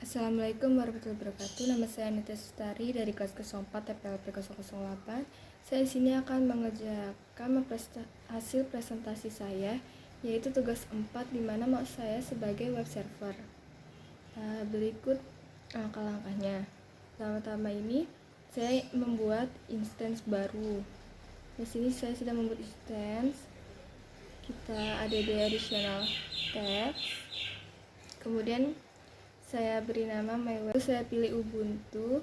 Assalamualaikum warahmatullahi wabarakatuh. Nama saya Anita Sutari dari kelas ke-4 TPLP 008. Saya di sini akan mengerjakan hasil presentasi saya, yaitu tugas 4 di mana mau saya sebagai web server. Berikut langkah-langkahnya. Pertama-tama ini saya membuat instance baru. Di sini saya sudah membuat instance. Kita ada di additional tab. Kemudian saya beri nama my web. Saya pilih Ubuntu,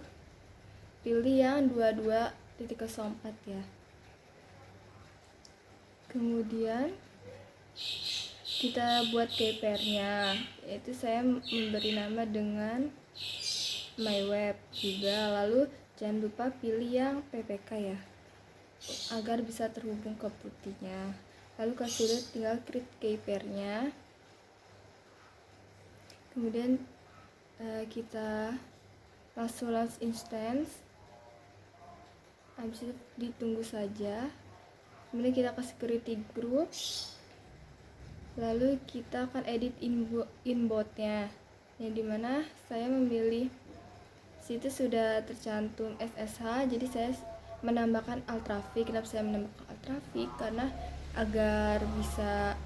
pilih yang 22.04 ya. Kemudian kita buat keypairnya, yaitu saya memberi nama dengan my web juga. Lalu jangan lupa pilih yang ppk ya, agar bisa terhubung ke putihnya. Lalu kalau sudah, tinggal create keypairnya. Kemudian kita langsung launch instance. Habis itu ditunggu saja. Kemudian kita ke security group. Lalu kita akan edit inbox-nya, yang dimana saya memilih situ sudah tercantum SSH, jadi saya menambahkan alt traffic. Kenapa saya menambahkan alt traffic? Karena agar bisa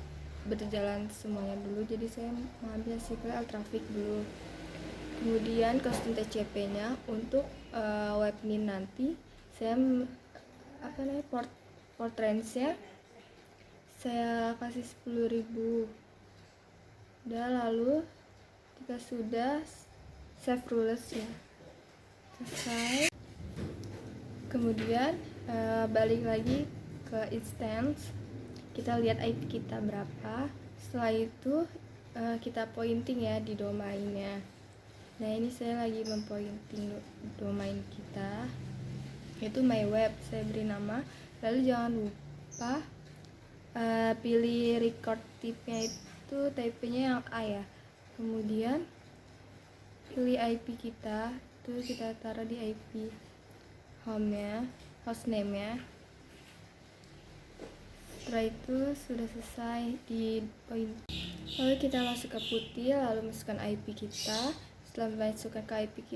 berjalan semuanya dulu, jadi saya mengambil SQL alt traffic dulu. Kemudian custom TCP nya untuk webmin nanti saya port range-nya saya kasih 10.000. Dan lalu jika sudah, save rules ya, selesai. Kemudian balik lagi ke instance, kita lihat IP kita berapa. Setelah itu kita pointing ya di domainnya. Nah, ini saya lagi mempointing domain kita, yaitu my web. Saya beri nama. Lalu jangan lupa pilih record type-nya, itu type-nya yang A ya. Kemudian pilih IP kita, itu kita taruh di IP home-nya, hostname-nya. Setelah itu sudah selesai di point. Lalu kita masuk ke putih, lalu masukkan IP kita. Setelah masukkan ke IP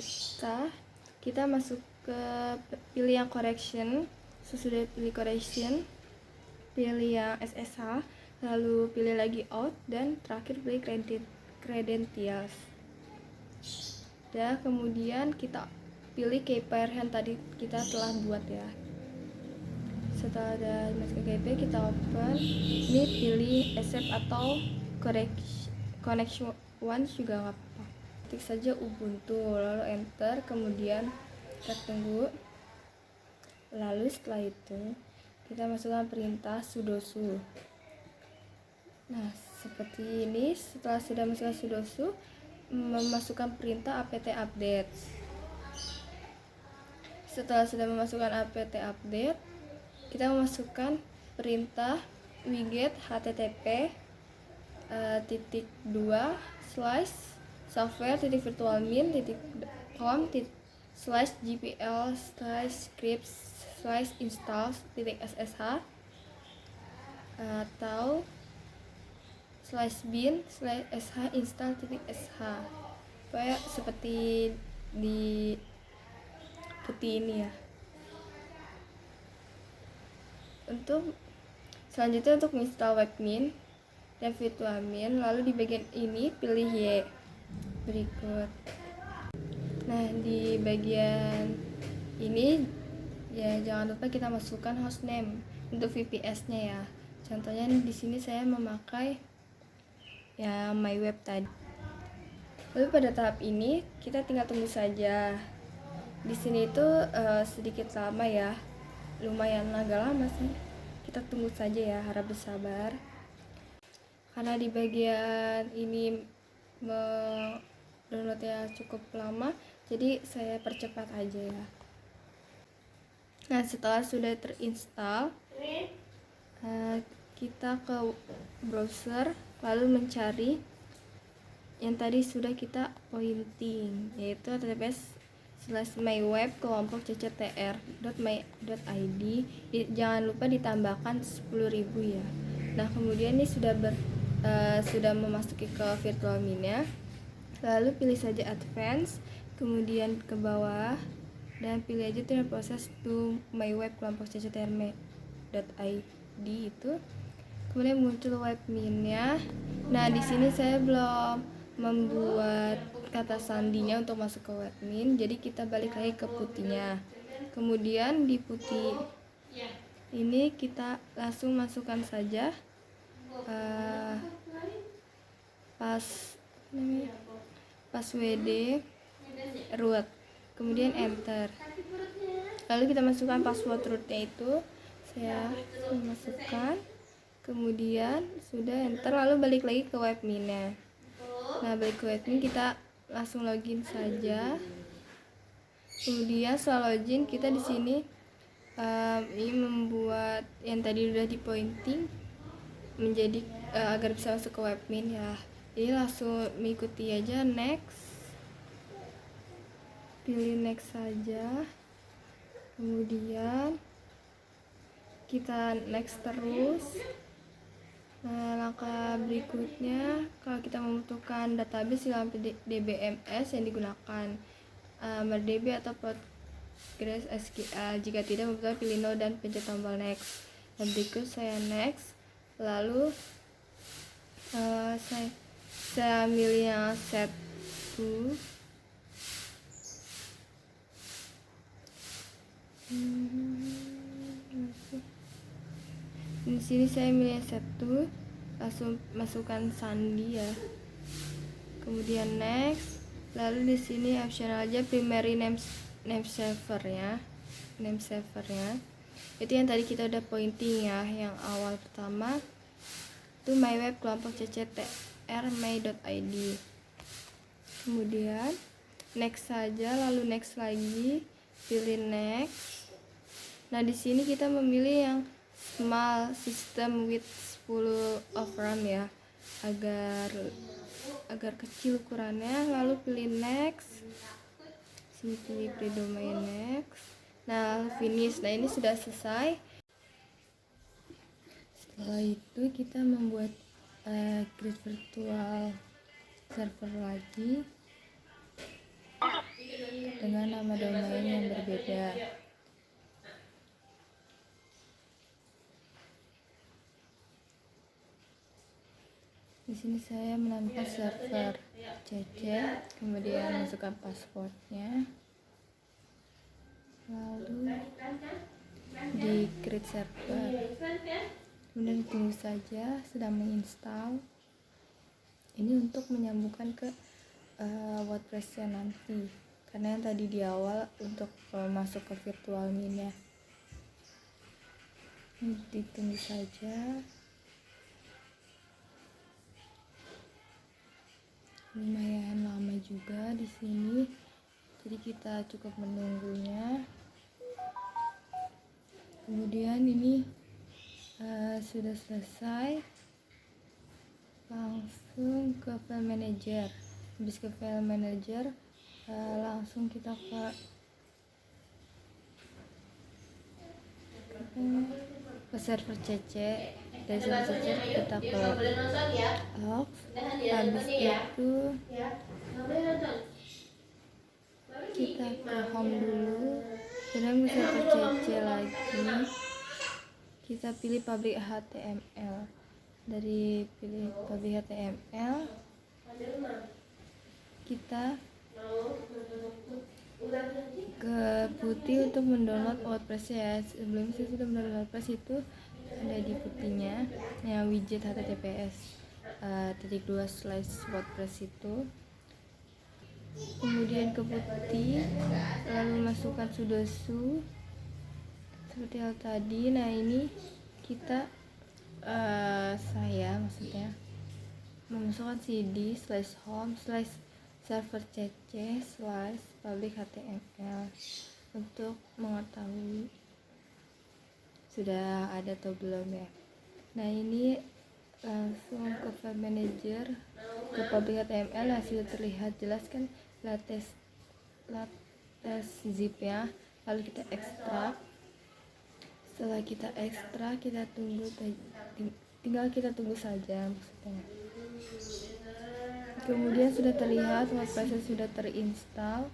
kita masuk ke pilih yang correction. Sesudah pilih correction, pilih yang SSH, lalu pilih lagi out, dan terakhir pilih credentials. Dan kemudian kita pilih keypair yang tadi kita telah buat ya. Setelah ada masuk ke keypair, kita open. Ini pilih accept atau connection one juga nggak apa-apa. Ketik saja Ubuntu, lalu enter. Kemudian kita tunggu. Lalu setelah itu kita masukkan perintah sudosu. Nah, seperti ini. Setelah sudah masukkan sudosu, memasukkan perintah apt update. Setelah sudah memasukkan apt update, kita memasukkan perintah wget http /software.virtualmin.com/gpl/scripts/install.ssh atau /bin/sh-install.sh, supaya seperti di putih ini ya. Untuk selanjutnya, untuk install webmin dan virtualmin, lalu di bagian ini pilih Y. Berikut. Nah, di bagian ini ya, jangan lupa kita masukkan hostname untuk VPS-nya ya. Contohnya di sini saya memakai ya my web tadi. Lalu pada tahap ini kita tinggal tunggu saja. Di sini itu sedikit lama ya, lumayan agak lama sih. Kita tunggu saja ya, harap bersabar. Karena di bagian ini downloadnya cukup lama, jadi saya percepat aja ya. Nah, setelah sudah terinstall, kita ke browser, lalu mencari yang tadi sudah kita pointing, yaitu https://myweb_cctr.my.id. Jangan lupa ditambahkan 10.000 ya. Nah, kemudian ini sudah memasuki ke virtualminnya. lalu pilih saja advance, kemudian ke bawah dan pilih aja tuh proses to my web kelompok cctrme.id itu. Kemudian muncul webminnya. Nah, di sini saya belum membuat kata sandinya untuk masuk ke webmin, jadi kita balik lagi ke putihnya. Kemudian di putih ini kita langsung masukkan saja pas WD root, kemudian enter, lalu kita masukkan password rootnya itu saya masukkan, kemudian sudah enter, lalu balik lagi ke webminnya. Nah, balik ke webmin kita langsung login saja. Kemudian setelah login kita di sini ini membuat yang tadi udah di pointing menjadi agar bisa masuk ke webmin ya. Ini langsung mengikuti aja, next, pilih next saja, kemudian kita next terus. Nah, langkah berikutnya kalau kita membutuhkan database dalam DBMS yang digunakan MariaDB atau Postgres SQL. Jika tidak membutuhkan, pilih no dan pencet tombol next. Dan berikut saya next, lalu saya milih yang set to. Di sini saya milih yang set to, langsung masukkan sandi ya. Kemudian next, lalu di sini optional aja primary name servernya. Itu yang tadi kita udah pointing ya, yang awal pertama itu my web kelompok cctrme.id. Kemudian next saja, lalu next lagi, pilih next. Nah, di sini kita memilih yang small system with 10 of RAM ya, agar kecil ukurannya, lalu pilih next. Sini pilih predomain next. Nah, finish. Nah, ini sudah selesai. Setelah itu kita membuat create virtual server lagi dengan nama domain yang berbeda. Di sini saya menambahkan server CC, kemudian masukkan passwordnya, lalu di create server, kemudian tunggu saja sedang menginstal. Ini untuk menyambungkan ke WordPress-nya nanti, karena yang tadi di awal untuk masuk ke virtual min ya. Ditunggu saja. Lumayan lama juga di sini, jadi kita cukup menunggunya. Kemudian ini sudah selesai, langsung ke file manager. Habis ke file manager, langsung kita ke server CC. Dari server CC kita ke logs. Habis itu kita ke home dulu, kemudian ke server CC lagi. Kita pilih public HTML. Dari pilih public HTML, kita ke putih untuk mendownload WordPress ya. Sebelumnya saya sudah mendownload WordPress, itu ada di putihnya yang widget https .2/wordpress itu. Kemudian ke putih, lalu masukkan sudoku seperti hal tadi. Nah, ini kita saya maksudnya memasukkan cd/home/server cc/public html untuk mengetahui sudah ada atau belum ya. Nah, ini langsung ke file manager, ke public html. Hasil terlihat jelas kan, latest zip ya. Lalu kita ekstrak. Setelah kita ekstrak, kita tunggu, tinggal kita tunggu saja maksudnya. Kemudian sudah terlihat WordPress sudah terinstall.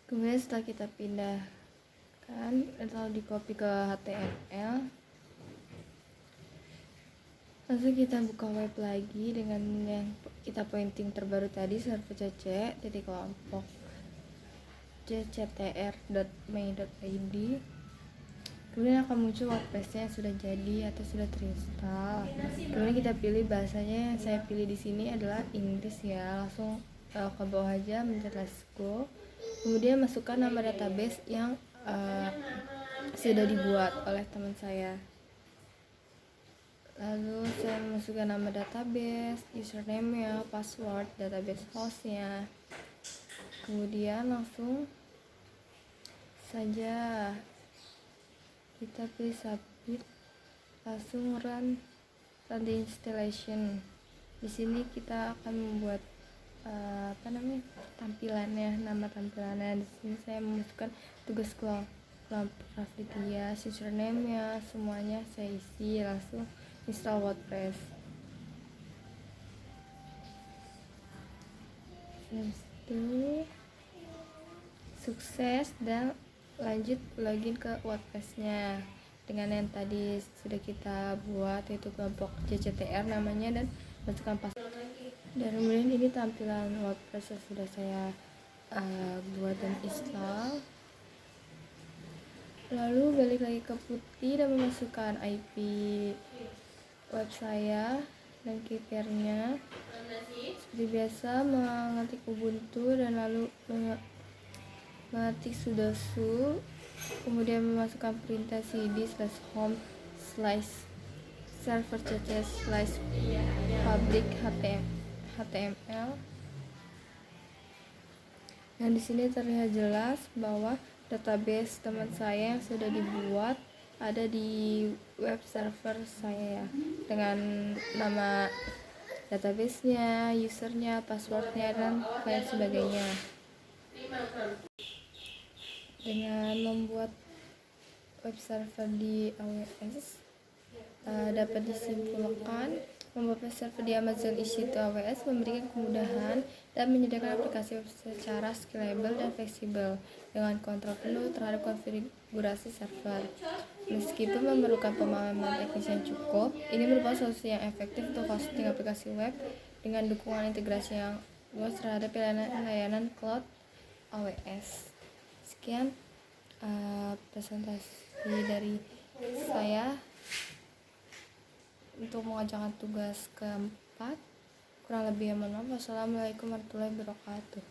Kemudian setelah kita pindahkan atau di copy ke HTML, langsung kita buka web lagi dengan yang kita pointing terbaru tadi, server cc titik kelompok cctr.may.id. Kemudian akan muncul WordPress-nya yang sudah jadi atau sudah terinstall. Kemudian kita pilih bahasanya, yang saya pilih di sini adalah Inggris ya. Langsung ke bawah aja mencet let's go. Kemudian masukkan nama database yang sudah dibuat oleh teman saya. Lalu saya masukkan nama database, username-nya, password, database host-nya. Kemudian langsung saja kita pilih submit, langsung run the installation. Di sini kita akan membuat tampilannya, nama tampilannya. Di sini saya memasukkan tugas kelompok Raflidia, username-nya, semuanya saya isi. Langsung install WordPress. Itu sukses dan lanjut login ke WordPress-nya dengan yang tadi sudah kita buat, yaitu kelompok CCTR namanya, dan masukkan password. Dan kemudian ini tampilan WordPress yang sudah saya buat dan install. Lalu balik lagi ke Putih dan memasukkan IP web saya dan keypairnya. Seperti biasa mengetik Ubuntu dan lalu mengetik sudoku, kemudian memasukkan perintah cd /home /server cc /public html. Dan di sini terlihat jelas bahwa database teman saya yang sudah dibuat ada di web server saya dengan nama database-nya, usernya, passwordnya, dan lain sebagainya. Dengan membuat web server di AWS dapat disimpulkan, membuat web server di Amazon EC2 AWS memberikan kemudahan dan menyediakan aplikasi web secara scalable dan fleksibel dengan kontrol penuh terhadap konfigurasi server. Meskipun memerlukan pemahaman teknis yang cukup, ini merupakan solusi yang efektif untuk hosting aplikasi web dengan dukungan integrasi yang luas terhadap layanan cloud AWS. Sekian presentasi dari saya untuk mengerjakan tugas keempat. Kurang lebih mohon maaf. Wassalamualaikum warahmatullahi wabarakatuh.